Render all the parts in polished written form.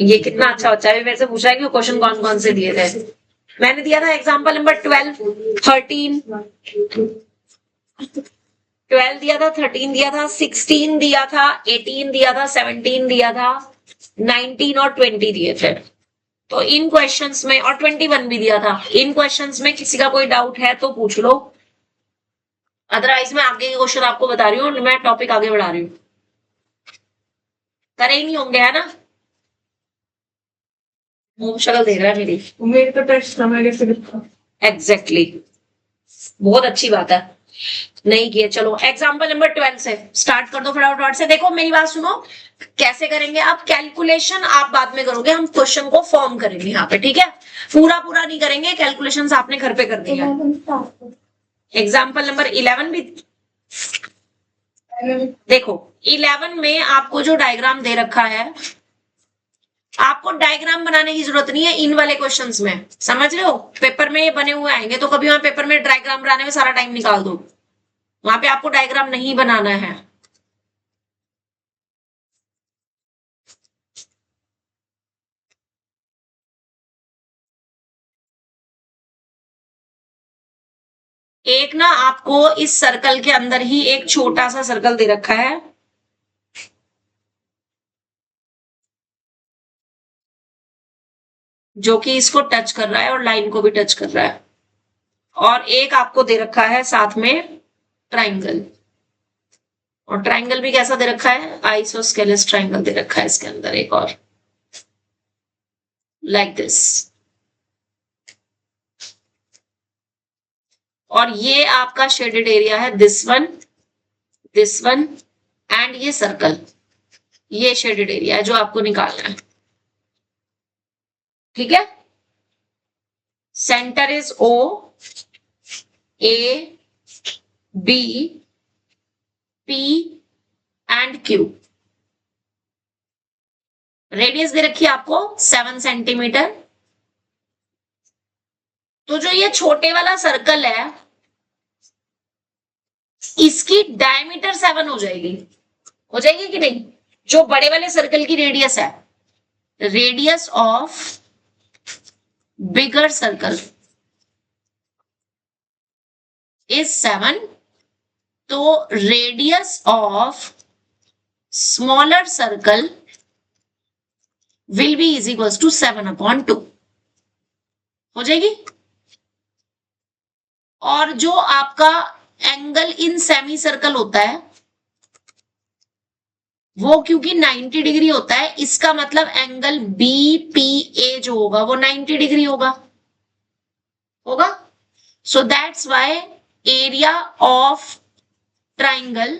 ये कितना अच्छा बच्चा है, मेरे से पूछा है कि क्वेश्चन कौन कौन से दिए थे। मैंने दिया था एग्जाम्पल नंबर 12, 13, 12 दिया था, 13 दिया था, 16 दिया था, 18 दिया था, 17 दिया था, 19 और 20 दिए थे। तो इन क्वेश्चंस में, और 21 भी दिया था, इन क्वेश्चंस में किसी का कोई डाउट है तो पूछ लो, अदरवाइज मैं आगे के क्वेश्चन आपको बता रही हूँ, मैं टॉपिक आगे बढ़ा रही हूँ। करे ही नहीं होंगे, है ना? मुंह शक्ल देख रहा है मेरी। मेरे तो टेस्ट था, मैं कैसे लिखा? एग्जैक्टली, बहुत अच्छी बात है, नहीं किए। चलो एग्जाम्पल नंबर 12 से स्टार्ट कर दो फटाफट से। देखो मेरी बात सुनो, कैसे करेंगे आप कैलकुलेशन, आप बाद में करोगे, हम क्वेश्चन को फॉर्म करेंगे यहाँ पे, ठीक है? पूरा पूरा नहीं करेंगे, कैलकुलेशंस आपने घर पे कर दिया। एग्जाम्पल नंबर 11 भी देखो, 11 में आपको जो डायग्राम दे रखा है, आपको डायग्राम बनाने की जरूरत नहीं है इन वाले क्वेश्चंस में, समझ रहे हो? पेपर में ये बने हुए आएंगे, तो कभी वहां पेपर में डायग्राम बनाने में सारा टाइम निकाल दो, वहां पे आपको डायग्राम नहीं बनाना है। एक ना आपको इस सर्कल के अंदर ही एक छोटा सा सर्कल दे रखा है, जो कि इसको टच कर रहा है और लाइन को भी टच कर रहा है, और एक आपको दे रखा है साथ में ट्राइंगल, और ट्राइंगल भी कैसा दे रखा है? आइसोस्केलेस ट्राइंगल दे रखा है इसके अंदर एक और, लाइक दिस। और ये आपका शेडेड एरिया है, दिस वन एंड ये सर्कल, ये शेडेड एरिया है जो आपको निकालना है, ठीक है? Centre is O, A, B, P and Q. Radius दे रखी है आपको 7 सेंटीमीटर। तो जो ये छोटे वाला सर्कल है, इसकी डायमीटर 7 हो जाएगी कि नहीं? जो बड़े वाले सर्कल की रेडियस है, radius of bigger circle is 7, तो radius of smaller circle will be is equals to 7/2 हो जाएगी। और जो आपका एंगल इन सेमी सर्कल होता है, वो क्योंकि 90 डिग्री होता है, इसका मतलब एंगल BPA जो होगा वो 90 डिग्री होगा। So that's why area of triangle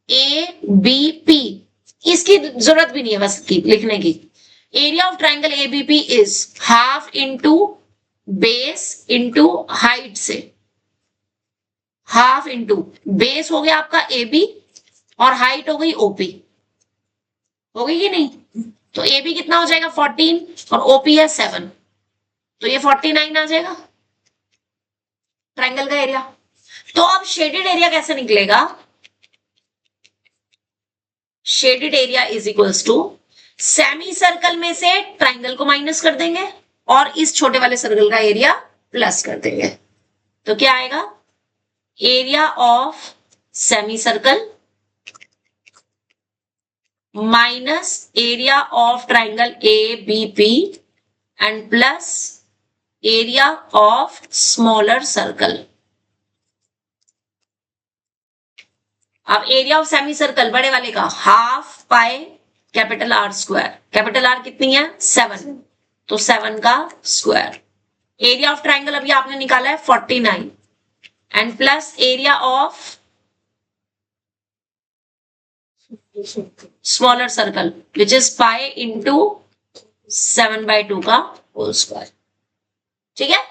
ABP, इसकी जरूरत भी नहीं है बस लिखने की। Area of triangle ABP is half into base into height से, हाफ इंटू बेस हो गया आपका AB और हाइट हो गई OP, हो गई कि नहीं? तो AB कितना हो जाएगा 14 और OP है 7, तो ये 49 आ जाएगा ट्राइंगल का एरिया। तो अब शेडेड एरिया कैसे निकलेगा? Shaded area is equals to, semi circle में से ट्राइंगल को माइनस कर देंगे और इस छोटे वाले सर्कल का एरिया प्लस कर देंगे, तो क्या आएगा? Area of semi circle minus area of triangle ABP and plus area of smaller circle. अब एरिया ऑफ सेमी सर्कल बड़े वाले का half pi capital R square, capital R कितनी है 7, तो 7 का स्क्वायर। एरिया ऑफ ट्राइंगल अभी आपने निकाला है 49 and plus area of smaller circle which is pi into 7/2 का होल स्क्वायर, ठीक है?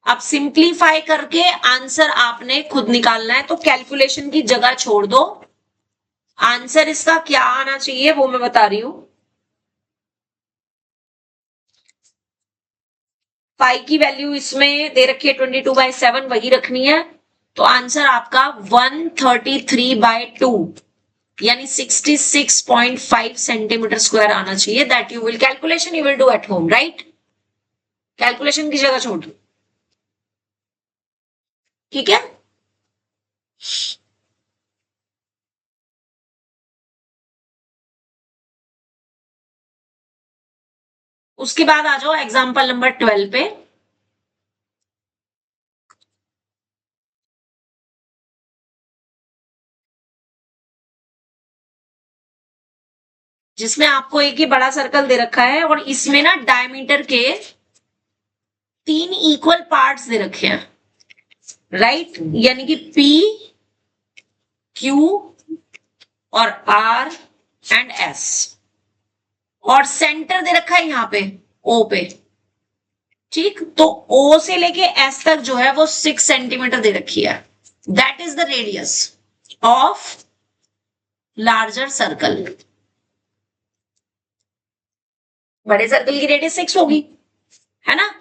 अब सिंप्लीफाई करके आंसर आपने खुद निकालना है, तो कैलकुलेशन की जगह छोड़ दो, आंसर इसका क्या आना चाहिए वो मैं बता रही हूं। पाई की वैल्यू इसमें दे रखी है 22/7, वही रखनी है, तो आंसर आपका 133/2 यानी 66.5 सेंटीमीटर स्क्वायर आना चाहिए. That you will calculation you will do at home, right? Calculation की जगह छोड़, ठीक है. उसके बाद आ जाओ एग्जाम्पल नंबर 12 पे. जिसमें आपको एक ही बड़ा सर्कल दे रखा है और इसमें ना डायमीटर के 3 इक्वल पार्ट्स दे रखे हैं, राइट? यानी कि P, Q और R एंड S. और सेंटर दे रखा है यहाँ पे O पे, ठीक. तो O से लेके S तक जो है वो 6 सेंटीमीटर दे रखी है. That is the radius of larger circle. बड़े सर्कल की रेडियस 6 होगी, है ना?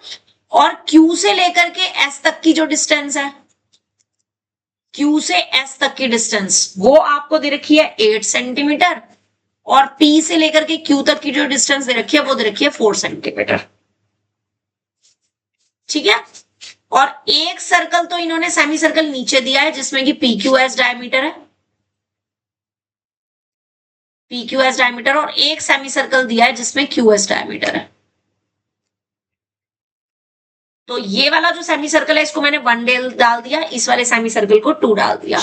और Q से लेकर के S तक की जो डिस्टेंस है, Q से S तक की डिस्टेंस वो आपको दे रखी है 8 सेंटीमीटर. और P से लेकर के Q तक की जो डिस्टेंस दे रखी है वो दे रखी है 4 सेंटीमीटर, ठीक है. और एक सर्कल तो इन्होंने सेमी सर्कल नीचे दिया है जिसमें कि PQS डायमीटर है, PQS डायमीटर, और एक सेमी सर्कल दिया है जिसमें QS डायमीटर है. तो ये वाला जो सेमी सर्कल है इसको मैंने 1 डाल दिया, इस वाले सेमी सर्कल को 2 डाल दिया.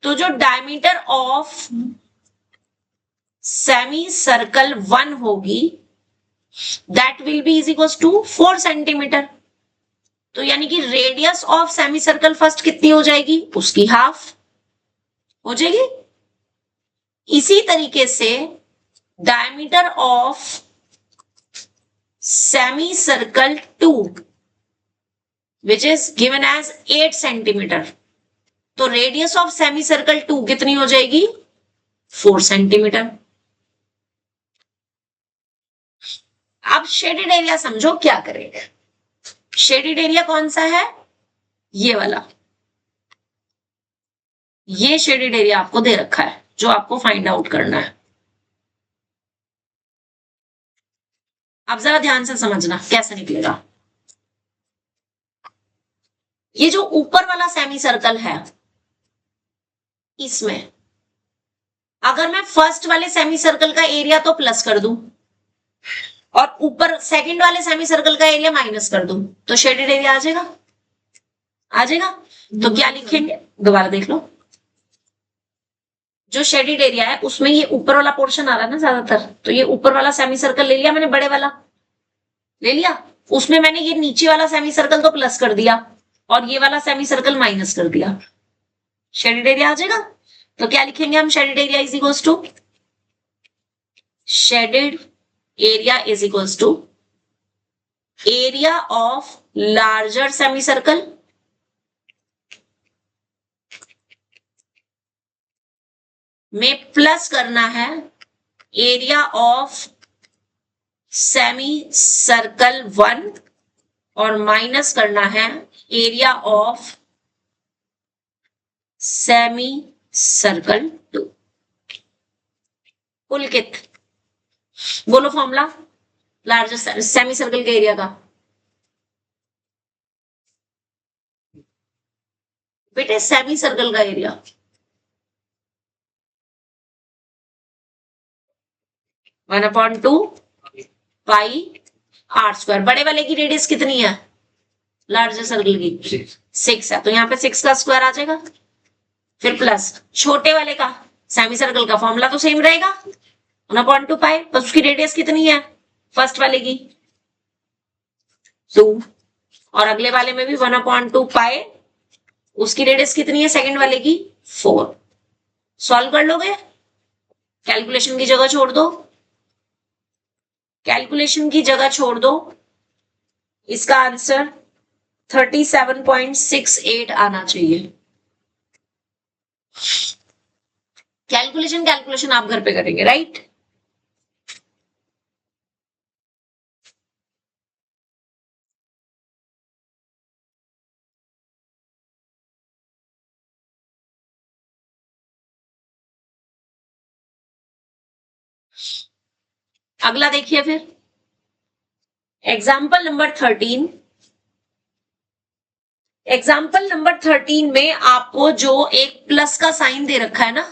तो जो डायमीटर ऑफ सेमी सर्कल 1 होगी that will be is equal to 4 centimetre. तो यानी कि radius of semi circle first कितनी हो जाएगी, उसकी हाफ हो जाएगी. इसी तरीके से diameter of semi circle 2 which is given as 8 centimetre. तो रेडियस ऑफ सेमी सर्कल 2 कितनी हो जाएगी, 4 सेंटीमीटर. अब शेडेड एरिया समझो क्या करेंगे. शेडेड एरिया कौन सा है, ये वाला. ये शेडेड एरिया आपको दे रखा है जो आपको फाइंड आउट करना है. अब जरा ध्यान से समझना कैसे निकलेगा. ये जो ऊपर वाला सेमी सर्कल है इसमें अगर मैं फर्स्ट वाले सेमी सर्कल का एरिया तो प्लस कर दूं और ऊपर सेकंड वाले सेमी सर्कल का एरिया माइनस कर दूं तो शेडेड एरिया आ जाएगा, आ जाएगा. तो क्या लिखेंगे, दोबारा देख लो. जो शेडेड एरिया है उसमें ये ऊपर वाला पोर्शन आ रहा है ना ज्यादातर, तो ये ऊपर वाला सेमी सर्कल ले लिया मैंने, बड़े वाला ले लिया. उसमें मैंने ये नीचे वाला सेमी सर्कल तो प्लस कर दिया और ये वाला सेमी सर्कल माइनस कर दिया. शेडेड एरिया आ जाएगा. तो क्या लिखेंगे हम, shaded area is equals to, shaded area is equals to area of larger semi circle में प्लस करना है एरिया ऑफ सेमी सर्कल 1 और माइनस करना है एरिया ऑफ सेमी सर्कल 2. कुल कित बोलो फॉर्मूला लार्जर सेमी सर्कल के एरिया का. बेटे सेमी सर्कल का एरिया 1/2 पाई आर स्क्वायर. बड़े वाले की रेडियस कितनी है, लार्जर सर्कल की 6 है, तो यहाँ पे 6 का स्क्वायर आ जाएगा. फिर प्लस छोटे वाले का सेमी सर्कल का फॉर्मूला तो सेम रहेगा 1/2 पाई, बस उसकी रेडियस कितनी है फर्स्ट वाले की 2 और अगले वाले में भी 1/2 पाई, उसकी रेडियस कितनी है सेकंड वाले की 4. सॉल्व कर लोगे, कैलकुलेशन की जगह छोड़ दो, कैलकुलेशन की जगह छोड़ दो. इसका आंसर 37.68 आना चाहिए. कैलकुलेशन आप घर पे करेंगे, राइट? अगला देखिए फिर एग्जाम्पल नंबर 13। एग्जाम्पल नंबर 13 में आपको जो एक प्लस का साइन दे रखा है ना,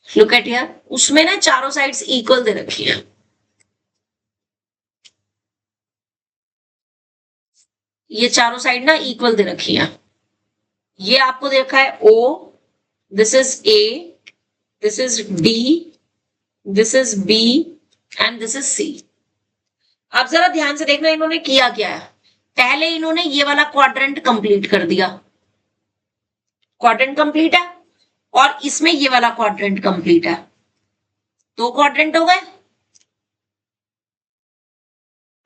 लुक एट हियर, उसमें ना चारों साइड्स इक्वल दे रखी है। ये चारों साइड ना इक्वल दे रखी है। ये आपको दे रखा है O, this is A, this is D, this is B and this is C. अब जरा ध्यान से देखना इन्होंने किया क्या है। पहले इन्होंने ये वाला क्वाड्रेंट कंप्लीट कर दिया, क्वाड्रेंट कंप्लीट है, और इसमें ये वाला क्वाड्रेंट कंप्लीट है। दो क्वाड्रेंट हो गए।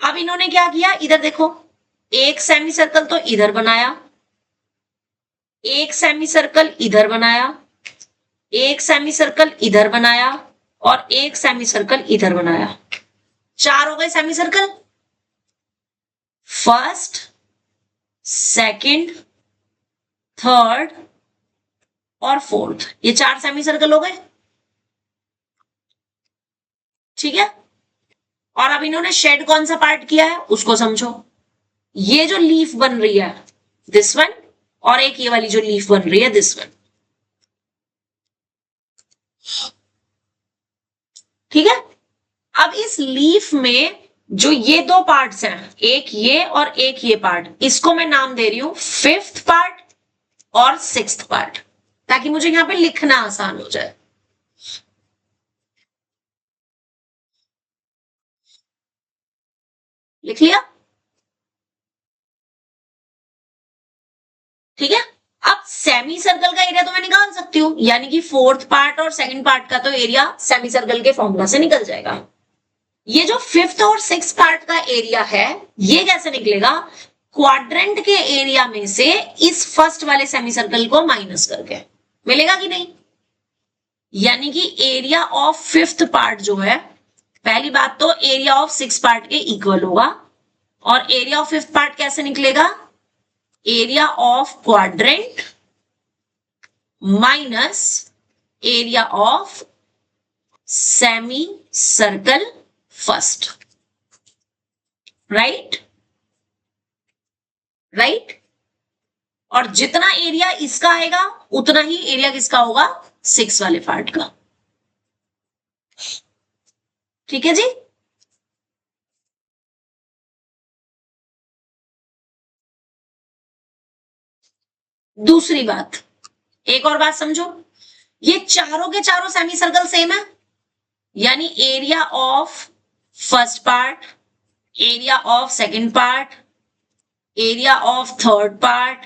अब इन्होंने क्या किया, इधर देखो, एक सेमी सर्कल तो इधर बनाया, एक सेमी सर्कल इधर बनाया, एक सेमी सर्कल इधर बनाया, और एक सेमी सर्कल इधर बनाया। चार हो गए semi circle. First, second, third और फोर्थ, ये चार सेमी सर्कल हो गए। ठीक है। और अब इन्होंने शेड कौन सा पार्ट किया है उसको समझो। ये जो लीफ बन रही है दिस वन, और एक ये वाली जो लीफ बन रही है दिस वन। ठीक है। अब इस लीफ में जो ये दो पार्ट्स हैं, एक ये और एक ये पार्ट, इसको मैं नाम दे रही हूं फिफ्थ पार्ट और सिक्स्थ पार्ट, ताकि मुझे यहां पे लिखना आसान हो जाए। लिख लिया? ठीक है। अब सेमी सर्कल का एरिया तो मैं निकाल सकती हूँ, यानी कि फोर्थ पार्ट और सेकंड पार्ट का तो एरिया सेमी सर्कल के फॉर्मूला से निकल जाएगा। ये जो फिफ्थ और सिक्स पार्ट का एरिया है, ये कैसे निकलेगा? क्वाड्रेंट के एरिया में से इस फर्स्ट वाले सेमी सर्कल को माइनस करके मिलेगा कि नहीं। यानी कि एरिया ऑफ फिफ्थ पार्ट जो है, पहली बात तो एरिया ऑफ सिक्स पार्ट के इक्वल होगा, और एरिया ऑफ फिफ्थ पार्ट कैसे निकलेगा? Area of quadrant minus area of semi circle first. Right? Right? और जितना एरिया इसका आएगा उतना ही एरिया किसका होगा? सिक्स वाले पार्ट का। ठीक है जी। दूसरी बात, एक और बात समझो, ये चारों के चारों सेमी सर्कल सेम है, यानी area of first part, area of second part, area of third part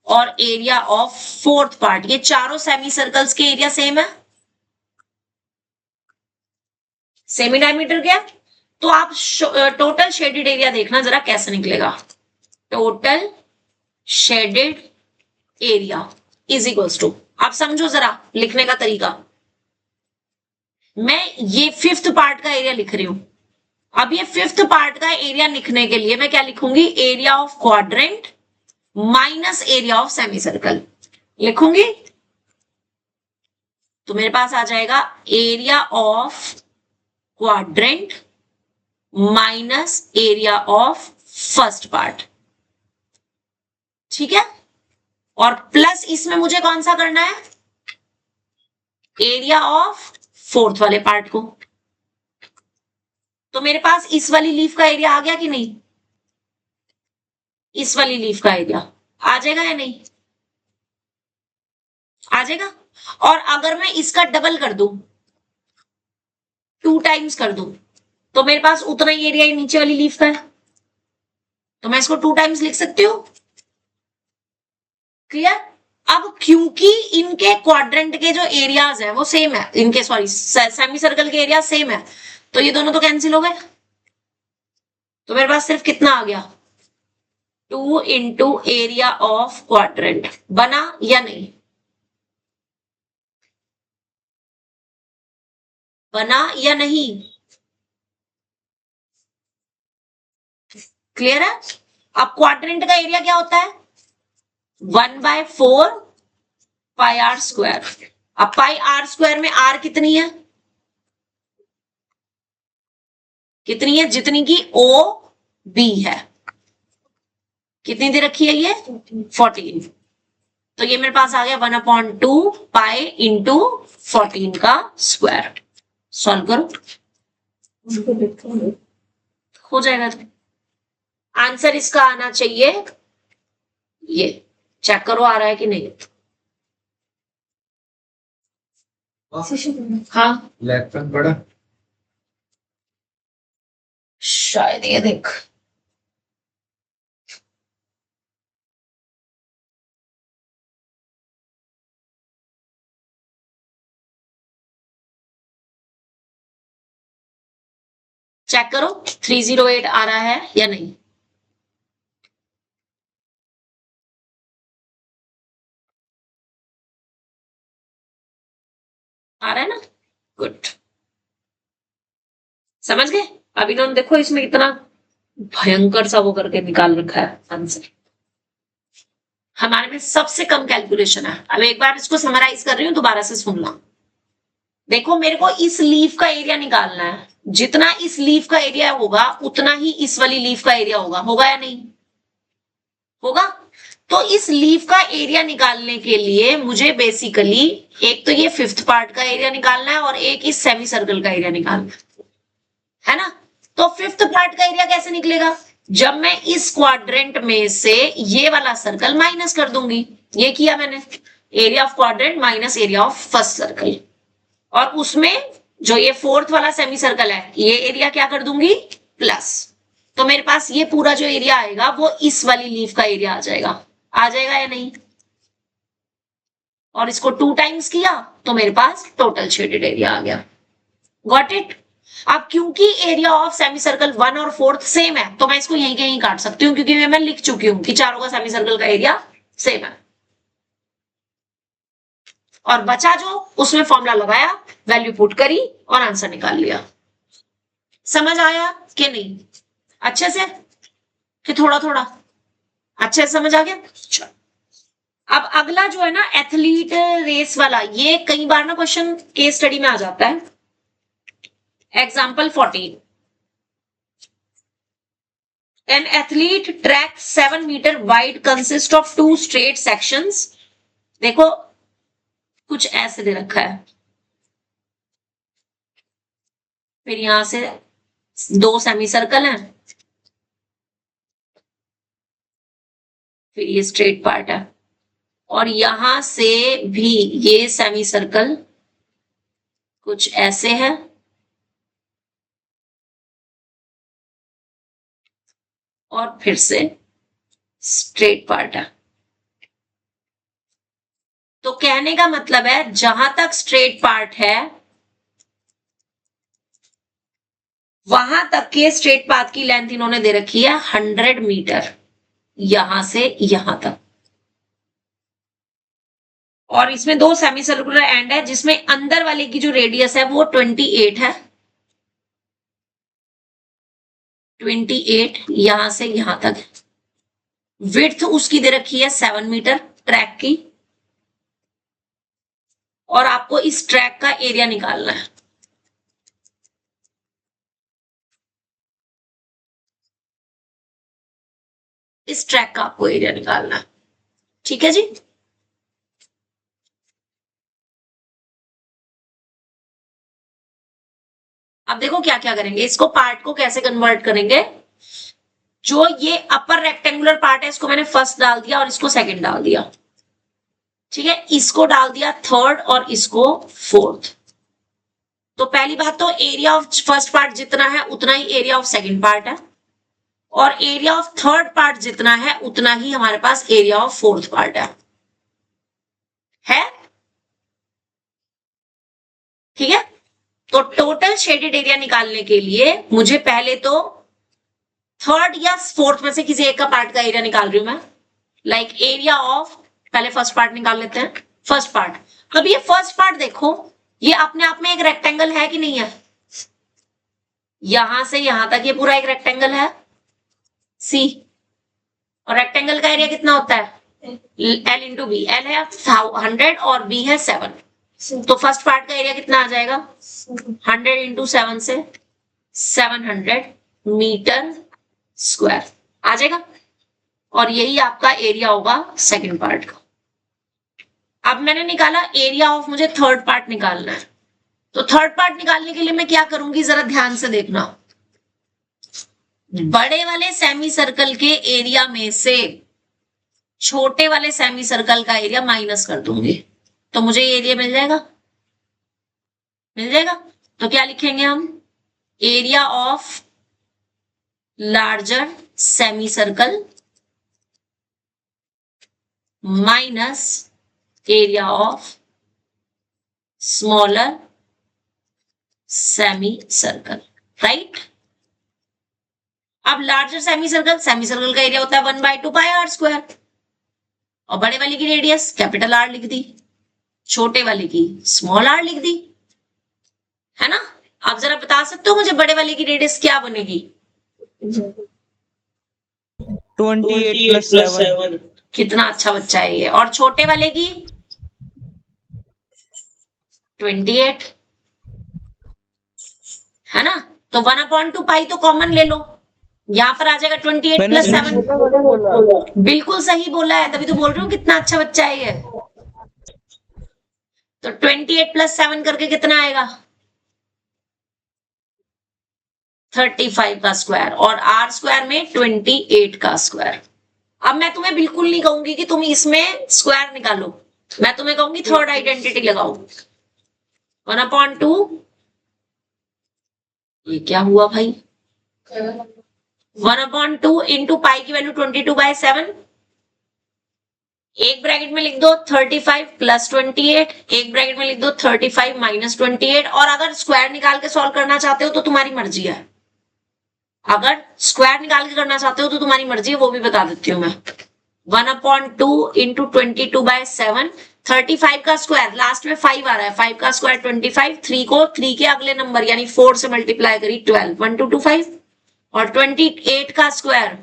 और एरिया ऑफ फोर्थ पार्ट, ये चारों सेमी सर्कल्स के एरिया सेम है। सेमी डायमीटर क्या? तो आप टोटल शेडेड एरिया देखना जरा कैसे निकलेगा। Total shaded area is equals to, आप समझो जरा लिखने का तरीका। मैं ये फिफ्थ पार्ट का एरिया लिख रही हूं। अब ये फिफ्थ पार्ट का एरिया लिखने के लिए मैं क्या लिखूंगी? Area of quadrant minus area of semi circle लिखूंगी, तो मेरे पास आ जाएगा area of quadrant minus area of first part. ठीक है। और प्लस इसमें मुझे कौन सा करना है? एरिया ऑफ फोर्थ वाले पार्ट को। तो मेरे पास इस वाली लीफ का एरिया आ गया कि नहीं? इस वाली लीफ का एरिया आ जाएगा या नहीं? आ जाएगा। और अगर मैं इसका डबल कर दूं, 2 टाइम्स कर दूं, तो मेरे पास उतना ही एरिया नीचे वाली लीफ का है, तो मैं इसको 2 टाइम्स लिख सकती हूं। क्लियर? अब क्योंकि इनके क्वाड्रेंट के जो एरियाज है वो सेम है, इनके सॉरी सेमी सर्कल के एरिया सेम है, तो ये दोनों तो कैंसिल हो गए। तो मेरे पास सिर्फ कितना आ गया? 2 इंटू एरिया ऑफ क्वाड्रेंट। बना या नहीं? बना या नहीं? क्लियर है? अब क्वाड्रेंट का एरिया क्या होता है? 1/4 पाई आर स्क्वायर। अब पाई आर स्क्वायर में आर कितनी है? कितनी है? जितनी की ओ बी है। कितनी दे रखी है ये? 14। तो ये मेरे पास आ गया 1/2 पाई इंटू 14 का स्क्वायर। सॉल्व करो, उसको देखो। हो जाएगा। तो आंसर इसका आना चाहिए ये, चेक करो आ रहा है कि नहीं। हाँ लेफ्ट हैंड बड़ा शायद ये देख, चेक करो 308 आ रहा है या नहीं। आ रहा है ना? गुड, समझ गए। अभी तो देखो इसमें इतना भयंकर सा वो करके निकाल रखा है आंसर। हमारे में सबसे कम कैलकुलेशन है। अब एक बार इसको समराइज कर रही हूं, दोबारा से सुनना। देखो मेरे को इस लीफ का एरिया निकालना है, जितना इस लीफ का एरिया होगा उतना ही इस वाली लीफ का एरिया होगा। होगा या नहीं? होगा। तो इस लीफ का एरिया निकालने के लिए मुझे बेसिकली एक तो ये फिफ्थ पार्ट का एरिया निकालना है और एक इस सेमी सर्कल का एरिया निकालना है ना। तो फिफ्थ पार्ट का एरिया कैसे निकलेगा? जब मैं इस क्वाड्रेंट में से ये वाला सर्कल माइनस कर दूंगी। ये किया मैंने, area of quadrant minus area of first circle, और उसमें जो ये फोर्थ वाला सेमी सर्कल है ये एरिया क्या कर दूंगी? प्लस। तो मेरे पास ये पूरा जो एरिया आएगा वो इस वाली लीफ का एरिया आ जाएगा। आ जाएगा या नहीं? और इसको 2 टाइम्स किया तो मेरे पास टोटल शेडेड एरिया आ गया। Got it? अब क्योंकि एरिया ऑफ सेमी सर्कल 1 और 4 सेम है तो मैं इसको यहीं कहीं काट सकती हूँ, क्योंकि मैं लिख चुकी हूं कि चारों का सेमी सर्कल का एरिया सेम है। और बचा जो, उसमें फॉर्मूला लगाया, वैल्यू पुट करी और आंसर निकाल लिया। समझ आया कि नहीं? अच्छे से कि थोड़ा थोड़ा? अच्छे से समझ आ गया। चलो अब अगला जो है ना एथलीट रेस वाला, ये कई बार ना क्वेश्चन केस स्टडी में आ जाता है। Example 14, an athlete track 7 metre wide consist of 2 straight sections. देखो कुछ ऐसे दे रखा है, फिर यहां से 2 सेमी सर्कल हैं, फिर ये स्ट्रेट पार्ट है, और यहां से भी ये सेमी सर्कल कुछ ऐसे है, और फिर से स्ट्रेट पार्ट है। तो कहने का मतलब है जहां तक स्ट्रेट पार्ट है वहां तक के स्ट्रेट पाथ की लेंथ इन्होंने दे रखी है 100 मीटर, यहां से यहां तक। और इसमें 2 सेमी सर्कुलर एंड है जिसमें अंदर वाले की जो रेडियस है वो 28 है। 28 यहां से यहां तक है। विड्थ उसकी दे रखी है 7 मीटर ट्रैक की, और आपको इस ट्रैक का एरिया निकालना है। इस ट्रैक का आपको एरिया निकालना है। ठीक है जी। अब देखो क्या क्या करेंगे, इसको पार्ट को कैसे कन्वर्ट करेंगे। जो ये अपर रेक्टेंगुलर पार्ट है इसको मैंने फर्स्ट डाल दिया और इसको सेकंड डाल दिया। ठीक है, इसको डाल दिया थर्ड और इसको फोर्थ। तो पहली बात तो एरिया ऑफ फर्स्ट पार्ट जितना है उतना ही एरिया ऑफ सेकंड पार्ट है, और एरिया ऑफ थर्ड पार्ट जितना है उतना ही हमारे पास एरिया ऑफ फोर्थ पार्ट है? ठीक है। तो टोटल शेडेड एरिया निकालने के लिए मुझे पहले तो थर्ड या फोर्थ में से किसी एक का पार्ट का एरिया निकाल रही हूं मैं। लाइक एरिया ऑफ, पहले फर्स्ट पार्ट निकाल लेते हैं। फर्स्ट पार्ट, अब ये फर्स्ट पार्ट देखो, ये अपने आप में एक रेक्टेंगल है कि नहीं है? यहां से यहां तक ये पूरा एक रेक्टेंगल है सी, और रेक्टेंगल का एरिया कितना होता है? L into B. एल है 100 और बी है 7। तो फर्स्ट पार्ट का एरिया कितना आ जाएगा 100 इंटू 7 से 700 मीटर स्क्वायर आ जाएगा, और यही आपका एरिया होगा सेकंड पार्ट का। अब मैंने निकाला एरिया ऑफ, मुझे थर्ड पार्ट निकालना है। तो थर्ड पार्ट निकालने के लिए मैं क्या करूंगी, जरा ध्यान से देखना। बड़े वाले सेमी सर्कल के एरिया में से छोटे वाले सेमी सर्कल का एरिया माइनस कर दूंगी, तो मुझे ये एरिया मिल जाएगा, मिल जाएगा। तो क्या लिखेंगे हम, area of larger semi circle minus area of smaller semi circle, right. अब लार्जर सेमी सर्कल का एरिया होता है 1/2 पाई आर स्क्वायर, और बड़े वाले की रेडियस कैपिटल आर लिख दी, छोटे वाले की स्मॉल आर लिख दी, है ना। आप जरा बता सकते हो मुझे बड़े वाले की रेडियस क्या बनेगी, 28+7। कितना अच्छा बच्चा है ये। और छोटे वाले की 28, है ना। तो 1/2 पाई तो कॉमन ले लो, यहां पर आ जाएगा 28+7। बिल्कुल सही बोला है, तभी तो बोल रही हूँ कितना अच्छा बच्चा है ये। तो 28+7 करके कितना आएगा 35 का स्क्वायर, और आर स्क्वायर में 28 का स्क्वायर। अब मैं तुम्हें बिल्कुल नहीं कहूंगी कि तुम इसमें स्क्वायर निकालो, मैं तुम्हें कहूंगी थर्ड आइडेंटिटी लगाओ। 1/2, ये क्या हुआ भाई, 1/2 इंटू पाई की वैल्यू 22/7, एक ब्रैकेट में लिख दो 35 + 28, एक ब्रैकेट में लिख दो 35 - 28। और अगर स्क्वायर निकाल के सॉल्व करना चाहते हो तो तुम्हारी मर्जी है, अगर स्क्वायर निकाल के करना चाहते हो तो तुम्हारी मर्जी है, वो भी बता देती हूँ मैं। 1/2 इंटू 22/7, 35 का स्क्वायर, लास्ट में 5 आ रहा है, 5 का स्क्वायर 25, 3 को 3 के अगले नंबर यानी 4 से मल्टीप्लाई करी 12, 1 2 2 5, और 28 का स्क्वायर,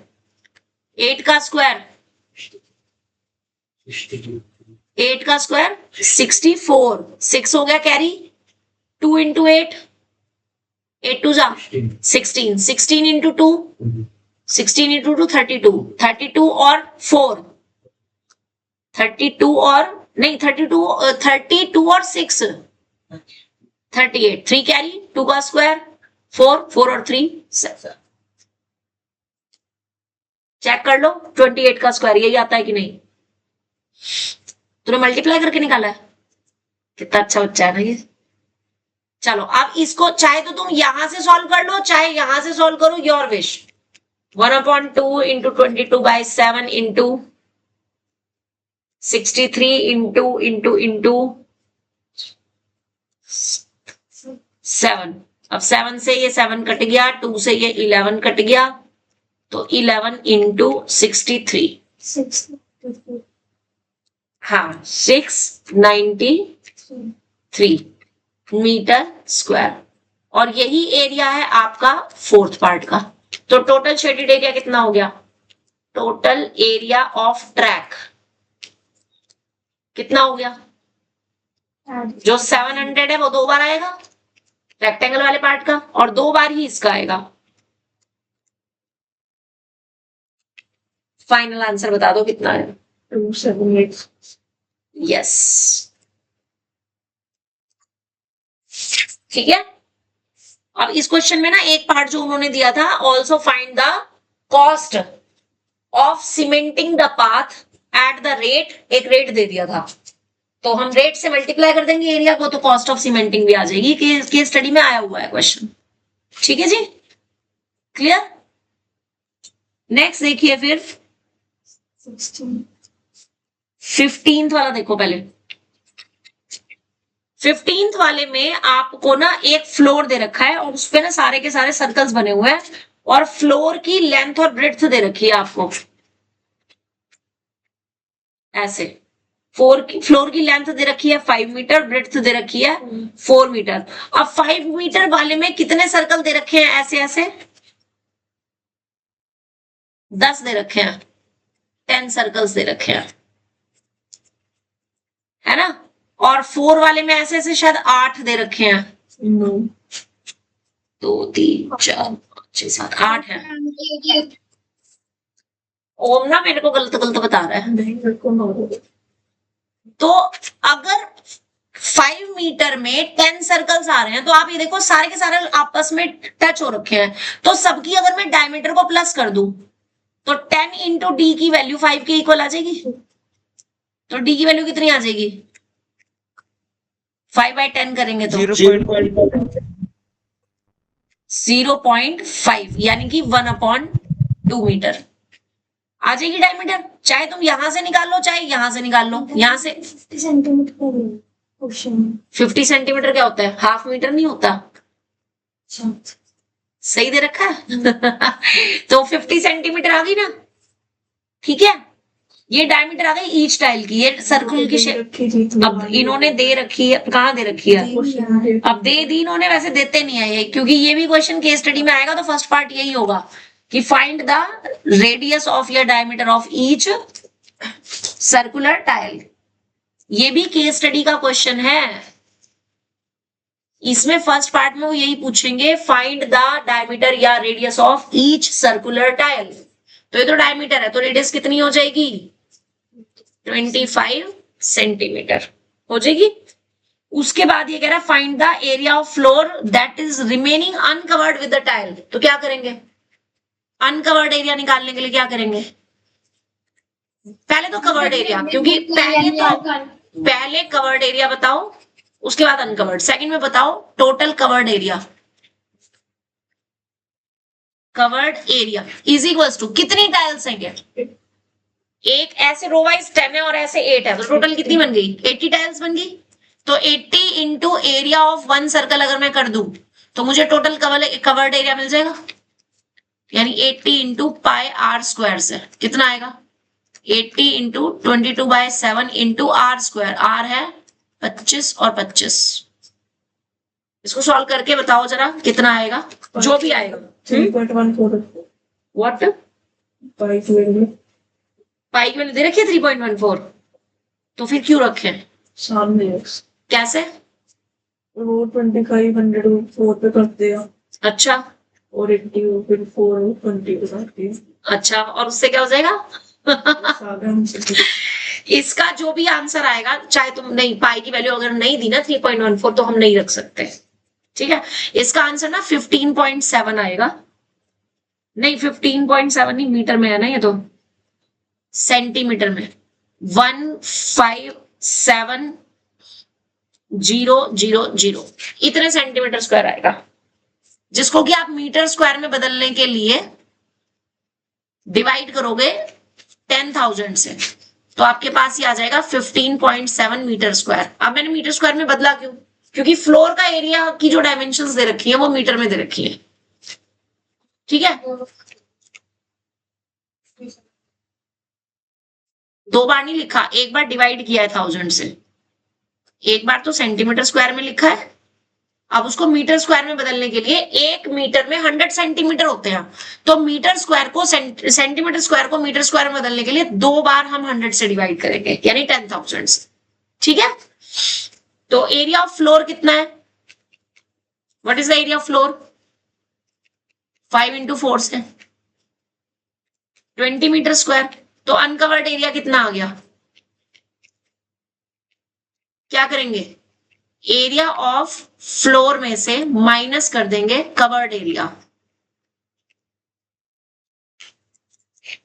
8 का स्क्वायर 64, 6 हो गया कैरी, 2 इंटू 8, 8 2 जा 16, 16 इंटू 2, 16 इंटू 2 32, 32 और 4, 32 और नहीं 32 और 6 38, 3 कैरी, 2 का स्क्वायर 4, 4 और 3 7। चेक कर लो 28 का स्क्वायर यही आता है कि नहीं, तूने मल्टीप्लाई करके निकाला है, कितना अच्छा बच्चा है ना ये। चलो अब इसको चाहे तो तुम यहां से सॉल्व कर लो, चाहे यहां से सॉल्व करो, your wish. 1/2 into 22/7 into 63 into 7। अब 7 से ये 7 कट गया, 2 से ये 11 कट गया, तो 11 इंटू 63, 6 हाँ 693 मीटर स्क्वायर, और यही एरिया है आपका फोर्थ पार्ट का। तो टोटल शेडेड एरिया कितना हो गया, टोटल एरिया ऑफ ट्रैक कितना हो गया, जो 700 है वो 2 बार आएगा रेक्टेंगल वाले पार्ट का, और 2 बार ही इसका आएगा। फाइनल आंसर बता दो कितना है। 278। यस, ठीक है। अब इस क्वेश्चन में ना एक पार्ट जो उन्होंने दिया था, also find the cost of cementing the path at the rate, एक रेट दे दिया था, तो हम रेट से मल्टीप्लाई कर देंगे एरिया को, तो कॉस्ट ऑफ सीमेंटिंग भी आ जाएगी, कि स्टडी में आया हुआ है क्वेश्चन। ठीक है जी, क्लियर। नेक्स्ट देखिए फिर 15th वाला देखो पहले। 15th वाले में आपको ना एक फ्लोर दे रखा है, और उसपे ना सारे के सारे सर्कल्स बने हुए हैं, और फ्लोर की लेंथ और ब्रेड्थ दे रखी है आपको ऐसे। फ्लोर की लेंथ दे रखी है 5 मीटर, ब्रेड्थ दे रखी है 4 मीटर। अब 5 मीटर वाले में कितने सर्कल दे रखे हैं, ऐसे ऐसे 10 दे रखे हैं, 10 सर्कल्स दे रखे हैं, है ना। और 4 वाले में ऐसे ऐसे शायद 8 दे रखे हैं, No. 2 3 4 5 6 7 8 है। ओम ना मेरे को गलत गलत बता रहा है। नहीं मेरे को नौ। तो अगर 5 मीटर में 10 सर्कल्स आ रहे हैं तो आप ये देखो सारे के सारे आपस में टच हो रखे हैं, तो सबकी अगर मैं डायमीटर को प्लस कर दूं तो 10 इंटू डी की वैल्यू 5 के इक्वल आ जाएगी। तो डी की वैल्यू कितनी आ जाएगी? 5/10 करेंगे तो 0.5 यानी कि 1/2 मीटर आ जाएगी डायमीटर। चाहे तुम यहां से निकाल लो चाहे यहां से निकाल लो। यहां से 50 सेंटीमीटर क्वेश्चन। 50 सेंटीमीटर क्या होता है? हाफ मीटर नहीं होता? अच्छा सही दे रखा है। तो 50 सेंटीमीटर आ गई ना, ठीक है। ये डायमीटर आ गई ईच टाइल की, ये सर्कल की शेप। अब इन्होंने दे रखी है, कहाँ दे रखी है? अब दे दी इन्होंने, वैसे देते नहीं है ये, क्योंकि ये भी क्वेश्चन केस स्टडी में आएगा तो फर्स्ट पार्ट यही होगा कि फाइंड द रेडियस ऑफ या diameter of each circular tile. ये भी केस स्टडी का क्वेश्चन है। इसमें फर्स्ट पार्ट में वो यही पूछेंगे, फाइंड द डायमीटर या radius of each circular tile. तो ये तो डायमीटर है, तो रेडियस कितनी हो जाएगी? 25 सेंटीमीटर हो जाएगी। उसके बाद ये कह रहा है find the area of floor that is remaining uncovered with the tile. तो क्या करेंगे? अनकवर्ड एरिया निकालने के लिए क्या करेंगे? पहले तो कवर्ड एरिया, क्योंकि पहले कवर्ड एरिया बताओ, उसके बाद अनकवर्ड। सेकंड में बताओ total covered area. Covered area is equals to कितनी टाइल्स हैं? एक ऐसे रो वाइज 10 है और ऐसे 8 है, तो टोटल कितनी बन गई? 80 टाइल्स बन गई। तो 80 into area of one circle अगर मैं कर दूं तो मुझे टोटल कवर्ड एरिया मिल जाएगा, यानी 80 इंटू पाई आर स्क्वायर से कितना आएगा? 80 into 22/7 into r square. R है 25 और 25। इसको सॉल्व करके बताओ जरा कितना आएगा, जो भी आएगा। 3.14 व्हाट? पाई की वैल्यू पाई की वैल्यू दे रखी है 3.14, तो फिर क्यों रखे? सामने है। कैसे? वो 2500 4 पे करते हैं अच्छा और 80 फिर 4 20 पे करते हैं। अच्छा, और उससे क्या हो जाएगा? आगे हमसे इसका जो भी आंसर आएगा, चाहे तुम नहीं पाई की वैल्यू अगर नहीं दी ना 3.14 तो हम नहीं रख सकते, ठीक है। इसका आंसर ना 15.7 आएगा। नहीं 15.7 नहीं, मीटर में है ना ये तो, सेंटीमीटर में 157,000 इतने सेंटीमीटर स्क्वायर आएगा, जिसको कि आप मीटर स्क्वायर में बदलने के लिए डिवाइड करोगे 10,000 से, तो आपके पास ही आ जाएगा 15.7 मीटर स्क्वायर। अब मैंने मीटर स्क्वायर में बदला क्यों? क्योंकि फ्लोर का एरिया की जो डायमेंशंस दे रखी है वो मीटर में दे रखी है, ठीक है। 2 बार नहीं लिखा, एक बार डिवाइड किया है 1000 से, एक बार तो सेंटीमीटर स्क्वायर में लिखा है। अब उसको मीटर स्क्वायर में बदलने के लिए 1 मीटर में 100 सेंटीमीटर होते हैं, तो मीटर स्क्वायर को सेंटीमीटर स्क्वायर को मीटर स्क्वायर में बदलने के लिए 2 बार हम 100 से डिवाइड करेंगे, यानी 10,000 से, ठीक है। तो एरिया ऑफ फ्लोर कितना है? What is the area of floor? 5 into 4 से 20 मीटर स्क्वायर। तो अनकवर्ड एरिया कितना आ गया? क्या करेंगे? एरिया ऑफ फ्लोर में से माइनस कर देंगे कवर्ड एरिया।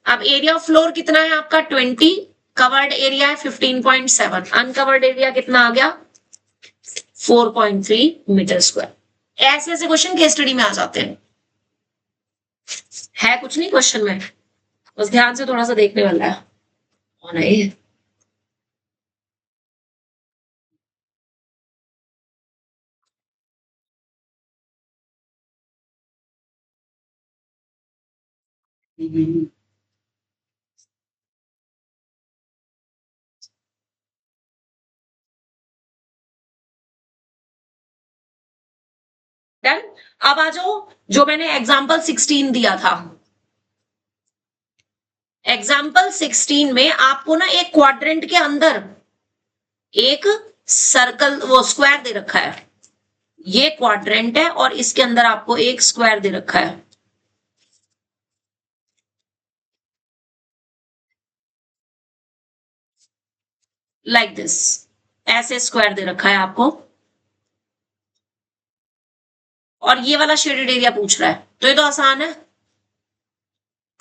अब एरिया ऑफ फ्लोर कितना है आपका? 20, कवर्ड एरिया है 15.7, अनकवर्ड एरिया कितना आ गया? 4.3 मीटर स्क्वायर। ऐसे ऐसे क्वेश्चन केस स्टडी में आ जाते हैं, है कुछ नहीं क्वेश्चन में, बस ध्यान से थोड़ा सा देखने वाला है। कौन है ये? डन। अब आ जाओ, जो मैंने एग्जाम्पल 16 दिया था, एग्जाम्पल 16 में आपको ना एक क्वाड्रेंट के अंदर एक सर्कल वो स्क्वायर दे रखा है, ये क्वाड्रेंट है और इसके अंदर आपको एक स्क्वायर दे रखा है। लाइक दिस, ऐसे स्क्वायर दे रखा है आपको और ये वाला शेडेड एरिया पूछ रहा है, तो ये तो आसान है।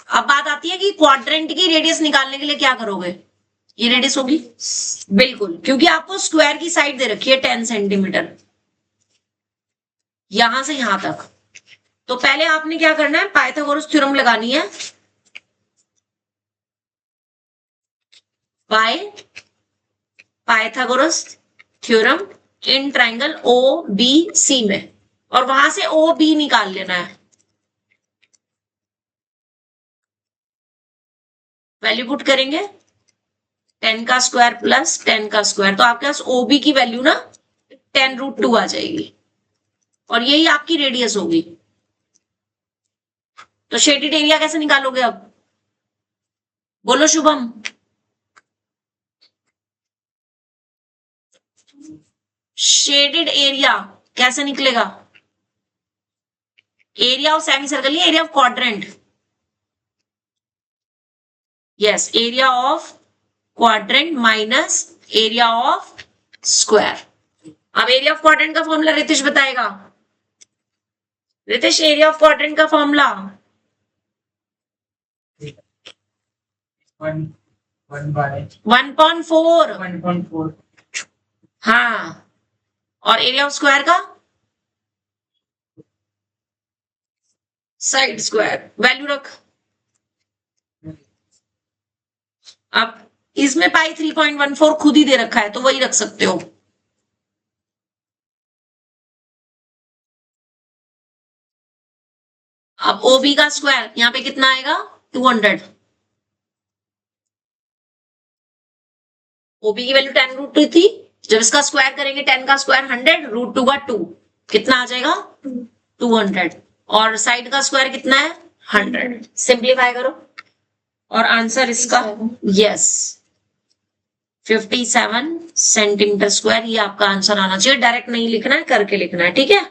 अब बात आती है कि क्वाड्रेंट की रेडियस निकालने के लिए क्या करोगे, ये रेडियस होगी बिल्कुल, क्योंकि आपको स्क्वायर की साइड दे रखी है 10 सेंटीमीटर यहां से यहां तक। तो पहले आपने क्या करना है, पाइथागोरस थ्योरम लगानी है। Pythagoras theorem in triangle O B C में, और वहां से ओ बी निकाल लेना है। वैल्यू पुट करेंगे 10 का स्क्वायर प्लस 10 का स्क्वायर, तो आपके पास ओबी की वैल्यू ना 10√2 आ जाएगी और यही आपकी रेडियस होगी। तो शेडेड एरिया कैसे निकालोगे अब, बोलो शुभम। शेडेड एरिया कैसे निकलेगा, एरिया ऑफ सेमी सर्कल या area of quadrant, yes area of quadrant minus area of square. अब एरिया ऑफ क्वाड्रेंट का फॉर्मूला रितेश बताएगा। रितेश एरिया ऑफ क्वाड्रेंट का फॉर्मूला 1/4। हाँ, और एरिया ऑफ स्क्वायर का साइड स्क्वायर, वैल्यू रख। अब इसमें पाई 3.14 खुद ही दे रखा है तो वही रख सकते हो। अब ओबी का स्क्वायर यहां पे कितना आएगा 200, ओबी की वैल्यू 10√2 थी, जब इसका स्क्वायर करेंगे 10 का स्क्वायर 100, √2 का 2, कितना आ जाएगा 200, और साइड का स्क्वायर कितना है 100। सिंप्लीफाई करो और आंसर इसका यस 57 सेंटीमीटर स्क्वायर, ये आपका आंसर आना चाहिए। डायरेक्ट नहीं लिखना है, करके लिखना है, ठीक है।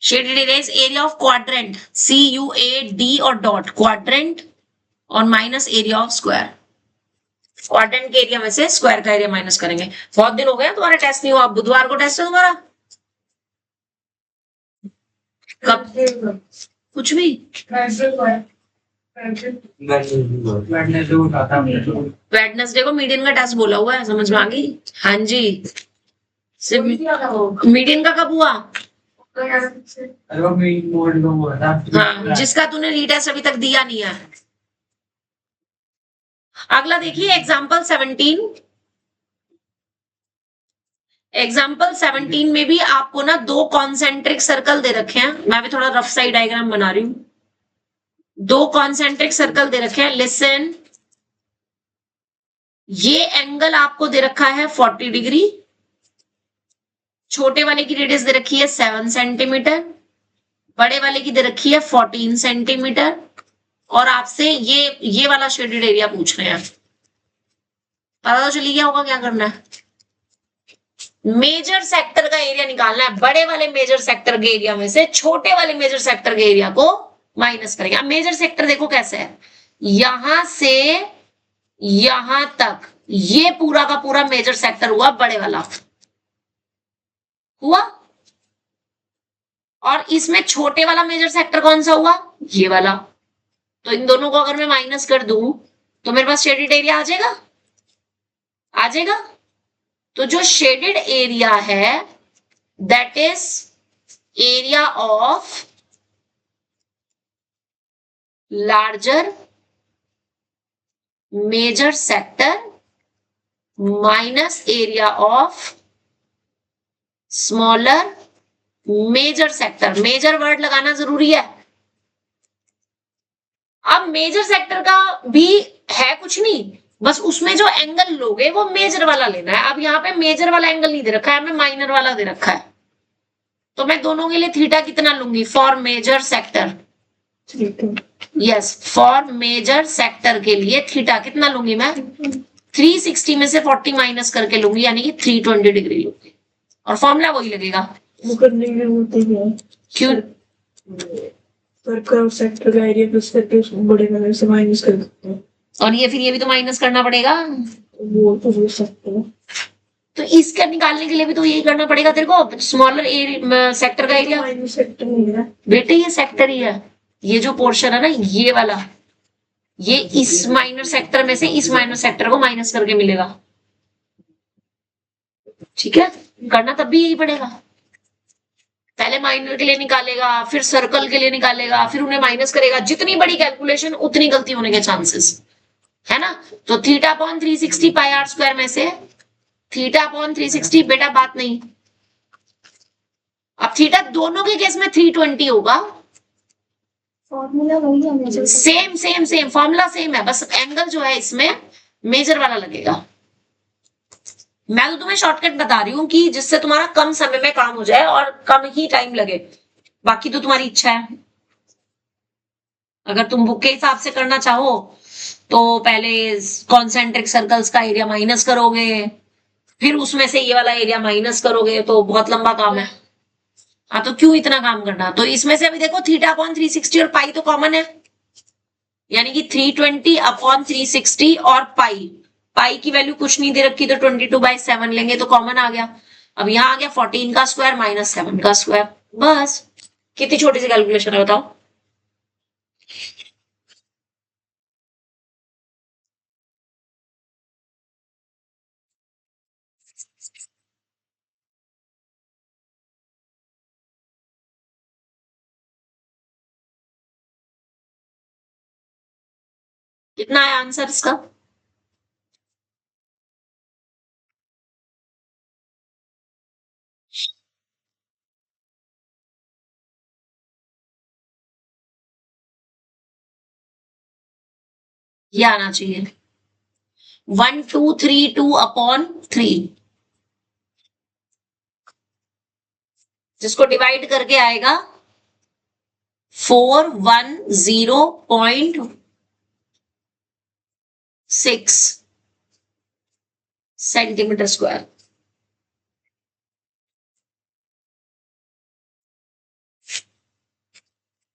Shaded area is area of quadrant, CUAD और डॉट, क्वाड्रेंट और minus area of square. Quadrant के एरिया में से स्क्वायर का एरिया माइनस करेंगे। बहुत दिन हो गया तुम्हारा टेस्ट नहीं हुआ, बुधवार को टेस्ट है तुम्हारा। कब, कुछ भी वेडनेसडे को मीडियन का टेस्ट बोला हुआ है, समझ में आ गई। हाँ जी, सिर्फ मीडियन का कब हुआ, हाँ जिसका तूने रीटेस्ट अभी तक दिया नहीं है। अगला देखिए एग्जाम्पल 17। एग्जाम्पल 17 में भी आपको ना दो कॉन्सेंट्रिक सर्कल दे रखे हैं, मैं भी थोड़ा रफ साइड डायग्राम बना रही हूं। दो कॉन्सेंट्रिक सर्कल दे रखे हैं, लिसन। ये एंगल आपको दे रखा है 40 डिग्री, छोटे वाले की रेडियस दे रखी है 7 सेंटीमीटर, बड़े वाले की दे रखी है 14 सेंटीमीटर, और आपसे ये वाला शेडेड एरिया पूछ रहे हैं। पता तो चली गया होगा क्या करना है, मेजर सेक्टर का एरिया निकालना है। बड़े वाले मेजर सेक्टर के एरिया में से छोटे वाले मेजर सेक्टर के एरिया को माइनस करेंगे। अब मेजर सेक्टर देखो कैसे है, यहां से यहां तक ये पूरा का पूरा मेजर सेक्टर हुआ बड़े वाला हुआ, और इसमें छोटे वाला मेजर सेक्टर कौन सा हुआ, ये वाला। तो इन दोनों को अगर मैं माइनस कर दूं तो मेरे पास शेडेड एरिया आ जाएगा, आ जाएगा। तो जो शेडेड एरिया है that is area of larger major sector minus area of smaller major sector. Major word लगाना जरूरी है। अब मेजर सेक्टर का भी है कुछ नहीं, बस उसमें जो एंगल लोगे वो मेजर वाला लेना है। अब यहाँ पे मेजर वाला एंगल नहीं दे रखा है, हमें माइनर वाला दे रखा है, तो मैं दोनों के लिए थीटा कितना लूंगी फॉर मेजर सेक्टर। ठीक है। यस, फॉर मेजर सेक्टर के लिए थीटा कितना लूंगी मैं 360 में से 40 माइनस करके लूंगी, यानी कि 320 डिग्री लूंगी, और फॉर्मूला वही लगेगा। वो करने की जरूरत नहीं है। क्यों? सर्कल सेक्टर का एरिया प्लस करके उसको बड़े नंबर से माइनस कर देते हैं। और ये फिर ये भी तो माइनस करना पड़ेगा, वो तो हो सकता है। तो इसका निकालने के लिए भी तो यही करना पड़ेगा तेरे को, स्मॉलर सेक्टर का एरिया। माइनस सेक्टर नहीं है बेटे ये सेक्टर ही है, ये जो पोर्शन है ना ये वाला, ये इस माइनर सेक्टर में से इस माइनर सेक्टर को माइनस करके मिलेगा। ठीक है, करना तब भी यही पड़ेगा, पहले माइनर के लिए निकालेगा, फिर सर्कल के लिए निकालेगा, फिर उन्हें माइनस करेगा। जितनी बड़ी कैलकुलेशन उतनी गलती होने के चांसेस है ना। तो theta upon 360 pi r square में से थीटा अपॉन 360 बेटा बात नहीं। अब थीटा दोनों के केस में 320 होगा, फॉर्मूला वही है, same same same formula same है, बस एंगल जो है इसमें मेजर वाला लगेगा। मैं तो तुम्हें शॉर्टकट बता रही हूँ कि जिससे तुम्हारा कम समय में काम हो जाए और कम ही टाइम लगे, बाकी तो तुम्हारी इच्छा है। अगर तुम बुक के हिसाब से करना चाहो तो पहले कॉन्सेंट्रिक सर्कल्स का एरिया माइनस करोगे, फिर उसमें से ये वाला एरिया माइनस करोगे, तो बहुत लंबा काम है। हाँ, तो क्यों इतना काम करना। तो इसमें से अभी देखो थीटा अपॉन 360 और पाई तो कॉमन है, यानी कि 320 अपॉन 360 और पाई, पाई की वैल्यू कुछ नहीं दे रखी तो 22/7 लेंगे तो कॉमन आ गया। अब यहाँ आ गया 14 का स्क्वायर माइनस 7 का स्क्वायर, बस कितनी छोटी सी कैलकुलेशन है बताओ। कितना है आंसर इसका? ये आना चाहिए 1232 अपॉन 3, जिसको डिवाइड करके आएगा 410.6 सेंटीमीटर स्क्वायर।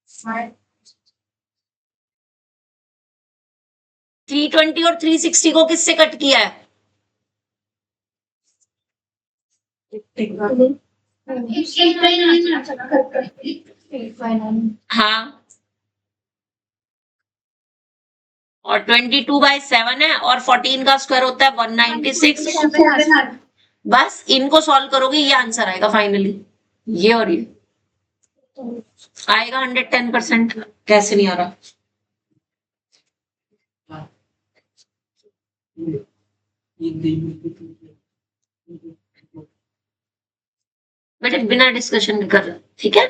हाँ। 320 और 360 को किससे कट किया है? हाँ, और 22/7 है, और 14 का स्क्वायर होता है 196। बस इनको सॉल्व करोगे ये आंसर आएगा फाइनली, ये और ये आएगा 110%। कैसे नहीं आ रहा? बेटे बिना डिस्कशन कर, ठीक है।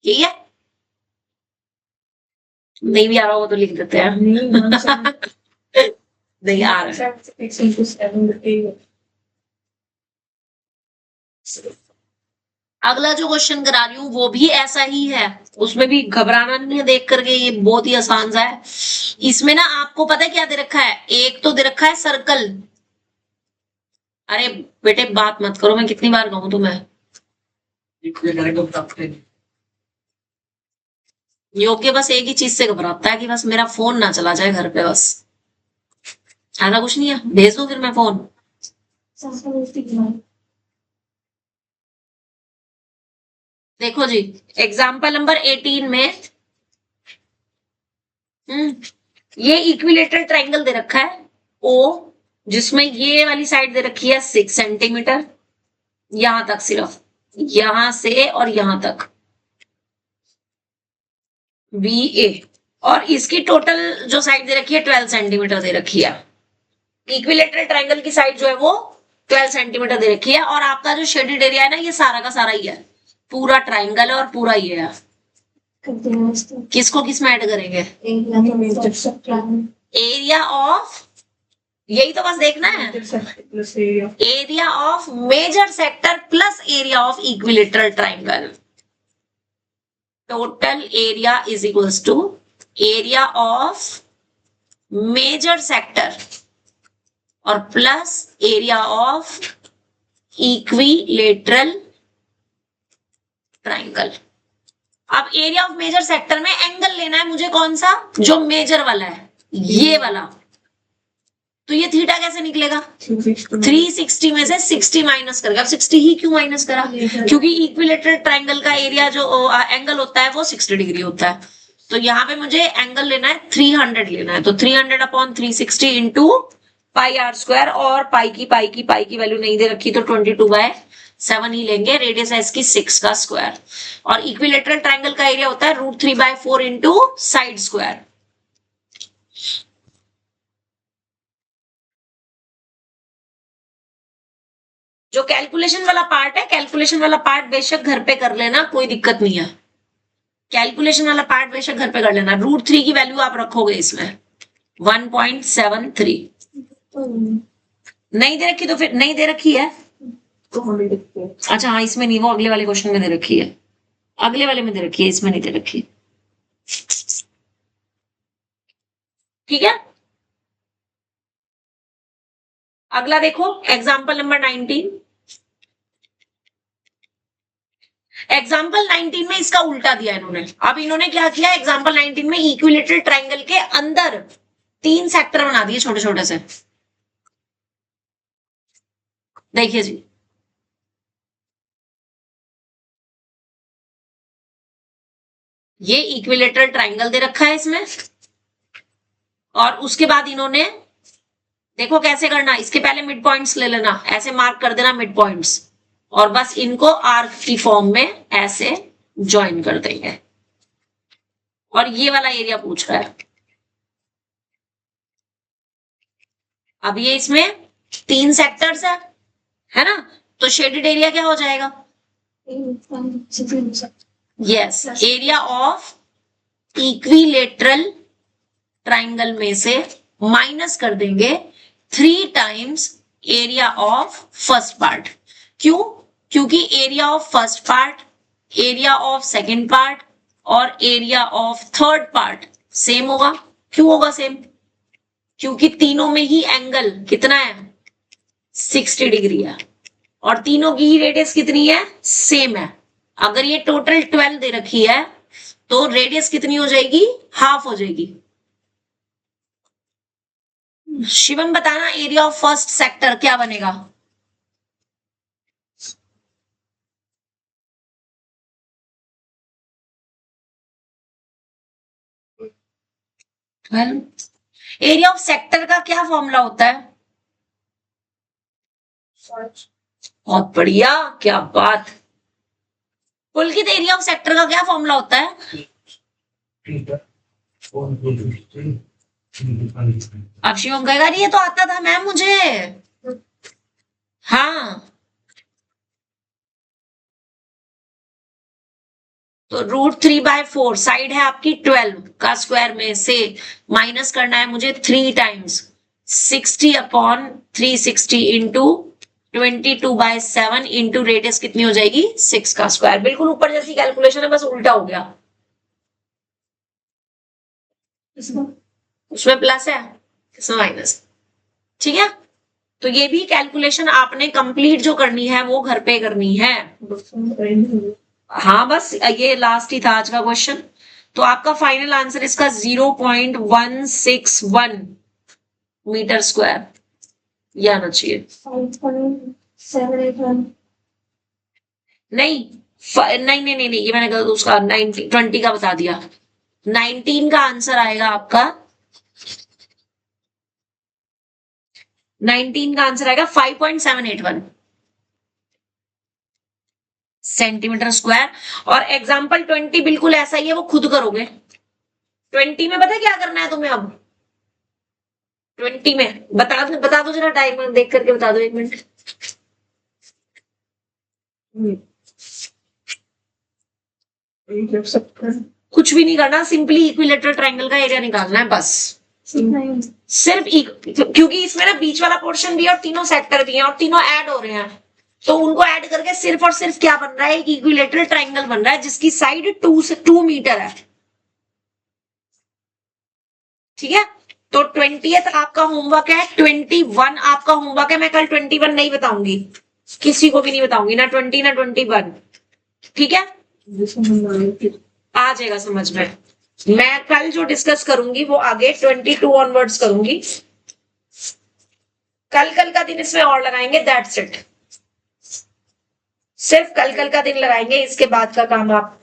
ठीक है, नहीं भी आ रहा हो तो लिख देते हैं। नहीं आ रहा है। अगला जो क्वेश्चन करा रही हूँ वो भी ऐसा ही है, उसमें भी घबराना नहीं है देख करके, ये बहुत ही आसान सा है। इसमें ना आपको पता है क्या दे रखा है, एक तो दे रखा है सर्कल। अरे बेटे बात मत करो, मैं कितनी बार कहूं तुम्हें। योग्य बस एक ही चीज से घबराता है कि बस मेरा फोन ना चला जाए घर पे, बस ऐसा कुछ नहीं है, भेज दो फिर मैं फोन। देखो जी, एग्जाम्पल नंबर 18 में ये इक्विलेटरल ट्रायंगल दे रखा है ओ, जिसमें ये वाली साइड दे रखी है 6 सेंटीमीटर, यहां तक, सिर्फ यहां से और यहां तक BA, और इसकी टोटल जो साइड दे रखी है 12 सेंटीमीटर दे रखी है। इक्विलेटरल ट्रायंगल की साइड जो है वो 12 सेंटीमीटर दे रखी है, और आपका जो शेडेड एरिया है ना, ये सारा का सारा ही है, पूरा ट्राइंगल है और पूरा ये है। किसको किस में ऐड करेंगे? एरिया ऑफ, यही तो बस देखना है, area of major sector plus area of equilateral triangle. Total area is equals to area of major sector और plus area of equilateral triangle. अब एरिया ऑफ मेजर सेक्टर में एंगल लेना है मुझे, कौन सा? जो मेजर वाला है, ये वाला। तो ये थीटा कैसे निकलेगा? 360 में से 60 माइनस करके। अब 60 ही क्यों माइनस करा? क्योंकि इक्विलेटरल ट्राइंगल का एरिया जो एंगल होता है वो 60 डिग्री होता है। तो यहाँ पे मुझे एंगल लेना है 300 लेना है, तो 300 upon 360 into pi r square, और पाई की वैल्यू नहीं दे रखी तो 22/7 ही लेंगे। रेडियस है इसकी 6 का स्क्वायर, और इक्विलेटरल ट्राइंगल का एरिया होता है √3/4 इंटू साइड स्क्वायर। जो कैलकुलेशन वाला पार्ट है, कैलकुलेशन वाला पार्ट बेशक घर पे कर लेना, कोई दिक्कत नहीं है। कैलकुलेशन वाला पार्ट बेशक घर पे कर लेना। √3 की वैल्यू आप रखोगे इसमें 1.73। नहीं दे रखी तो फिर नहीं दे रखी है। अच्छा हाँ, इसमें नहीं, वो अगले वाले क्वेश्चन में दे रखी है, अगले वाले में दे रखी है, इसमें नहीं दे रखी। ठीक है, अगला देखो एग्जाम्पल नंबर 19। एग्जाम्पल 19 में इसका उल्टा दिया इन्होंने। अब इन्होंने क्या किया, एग्जाम्पल 19 में इक्विलेटरल ट्राइंगल के अंदर 3 सेक्टर बना दिए छोटे छोटे से। देखिए जी, ये इक्विलेटरल ट्राइंगल दे रखा है इसमें, और उसके बाद इन्होंने देखो कैसे करना, इसके पहले मिड पॉइंट्स ले लेना, ऐसे मार्क कर देना मिड पॉइंट्स, और बस इनको आर्क की फॉर्म में ऐसे ज्वाइन कर देंगे। और ये वाला एरिया पूछ रहा अब ये इसमें 3 सेक्टर्स है ना, तो शेडेड एरिया क्या हो जाएगा? Yes, area of equilateral triangle में से माइनस कर देंगे 3 times area of first part. क्यों? क्योंकि area of first part, area of second part और area of third part same होगा। क्यों होगा सेम? क्योंकि तीनों में ही एंगल कितना है? 60 डिग्री है, और तीनों की ही रेडियस कितनी है? सेम है। अगर ये टोटल 12 दे रखी है तो रेडियस कितनी हो जाएगी? हाफ हो जाएगी। शिवम बताना, एरिया ऑफ फर्स्ट सेक्टर क्या बनेगा? एरिया ऑफ सेक्टर का क्या फॉर्मूला होता है? बहुत बढ़िया, क्या बात। पुलकित, एरिया ऑफ सेक्टर का क्या फॉर्मूला होता है? अब शिवम कहेगा ये तो आता था मैम मुझे। हाँ, तो √3/4 साइड है आपकी 12 का स्क्वायर में से माइनस करना है मुझे 3 times 60 upon 360 into 22/7 into radius कितनी हो जाएगी? 6 का स्क्वायर। बिल्कुल ऊपर जैसी कैलकुलेशन है, बस उल्टा हो गया। उसमें प्लस है, इसमें माइनस। ठीक है, तो ये भी कैलकुलेशन आपने कंप्लीट जो करनी है वो घर पे करनी है। हाँ, बस ये लास्ट ही था आज का क्वेश्चन। तो आपका फाइनल आंसर इसका 0.161 मीटर स्क्वायर ये आना चाहिए। 5.781 नहीं, नहीं, ये मैंने गलत उसका 20 का बता दिया। 19 का आंसर आएगा आपका, 19 का आंसर आएगा 5.781 सेंटीमीटर स्क्वायर। और एग्जाम्पल 20 बिल्कुल ऐसा ही है, वो खुद करोगे। 20 में पता है क्या करना है तुम्हें? अब 20 में बता दो जरा, टाइम देख करके बता दो, 1 मिनट। लिख सकते हैं। कुछ भी नहीं करना, सिंपली इक्विलेटरल ट्रायंगल का एरिया निकालना है बस। सिर्फ क्योंकि इसमें ना बीच वाला पोर्शन भी है और तीनों सेक्टर भी हैं और तीनों ऐड हो रहे हैं, तो उनको ऐड करके सिर्फ और सिर्फ क्या बन रहा है, एक इक्विलेटरल ट्रायंगल बन रहा है जिसकी साइड 2 मीटर है। ठीक है, तो 20th आपका होमवर्क है, 21 आपका होमवर्क है। मैं कल 21 नहीं बताऊंगी, किसी को भी नहीं बताऊंगी, ना 20 ना 21। ठीक है, आ जाएगा समझ में। मैं कल जो डिस्कस करूंगी वो आगे 22 ऑनवर्ड्स करूंगी। कल का दिन इसमें और लगाएंगे, दैट्स इट। सिर्फ कल का दिन लगाएंगे, इसके बाद का काम आप।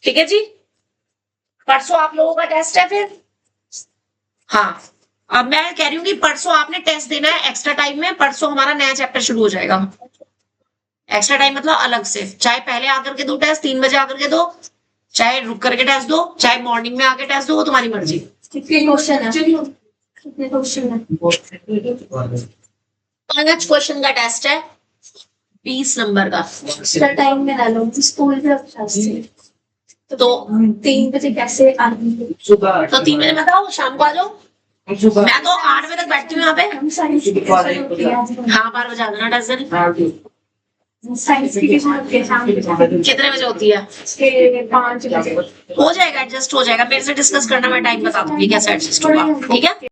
ठीक है जी, परसों आप लोगों का टेस्ट है फिर। हाँ, अब मैं कह रही हूँ कि परसों आपने टेस्ट देना है एक्स्ट्रा टाइम में। परसों हमारा नया चैप्टर शुरू हो जाएगा। एक्स्ट्रा टाइम मतलब अलग से, चाहे पहले आकर के दो टेस्ट, 3 बजे आकर के दो, चाहे रुक करके टेस्ट दो, चाहे मॉर्निंग में आके टेस्ट दो, वो तुम्हारी मर्जी। कितने क्वेश्चन है? कितने क्वेश्चन है? 5 क्वेश्चन का टेस्ट है, 20 नंबर का। एक्स्ट्रा टाइम में डालो, स्कूल में तो 3 बजे कैसे आएंगे? तो 3 बजे बताओ, शाम को आ जाओ। मैं तो 8 बजे तक बैठती हूँ यहाँ पे। हम साइंस की कैसे होती है? हाँ, 12 बजे आ जाना टेस्ट देने। साइंस की कैसे होती है? शाम को कितने बजे होती है? 5 बजे। हो जाएगा, एडजस्ट हो जाएगा। मेरे से डिस्कस करना, मैं टाइम बता दूंगी कैसे एडजस्ट होगा। ठीक है।